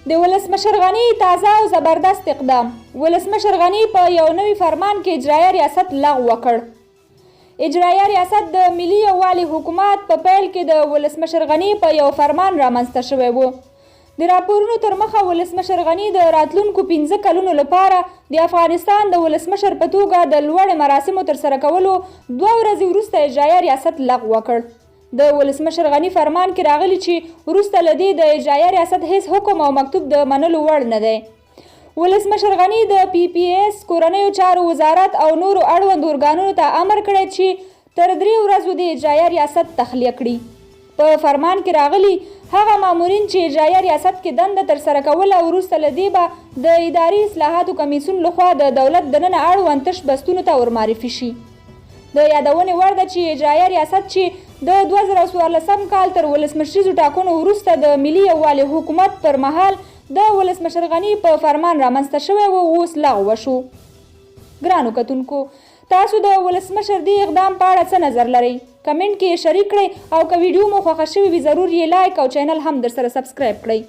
د ولسمشر غني تازه او زبردست اقدام. ولسمشر غني په یو نوي فرمان کې اجرایه ریاست لغوه کړ. اجرایه ریاست د ملي یووالي حکومت په پیل کې د ولسمشر غني په یو فرمان رامنځته شوی و. د راپورونو تر مخه ولسمشر غني د راتلونکو 15 کلونو لپاره د افغانستان د ولسمشر په توګه د لوړ مراسمو ترسره کولو 2 ورځې وروسته اجرایه ریاست لغوه کړ. د ولسمشر غني فرمان کې راغلی چې وروسته له دې د اجرایه ریاست هیڅ حکم او مکتوب د منلو وړ نه دی. ولسمشر غني د PPS کورنیو چارو وزارت او نورو اړوندو ارګانونو ته امر کړی چې تر 3 ورځو د اجرایه ریاست تخلیه کړي. په فرمان کې راغلی هغه مامورین چې اجرایه ریاست کې دنده ترسره کوله وروسته له دې به د اداري اصلاحاتو کمیسیون لخوا د دولت دننه اړوند تش بستونو ته ورمعرفي شي. د یادونې وړ ده چې اجرایه ریاست چې د 2014 کال تر ولسمشریزو ټاکنو وروسته د ملي یووالي حکومت پر مهال د ولسمشر غني په فرمان رامنځته شوی و اوس لغوه شو. ګرانو کتونکو، تاسو د ولسمشر دې اقدام په اړه څه نظر لرئ؟ کمنټ کې شریک کړئ او که ویډیو مو خوښه شوې وي ضرور یې لایک او چینل هم درسره سبسکرایب کړئ.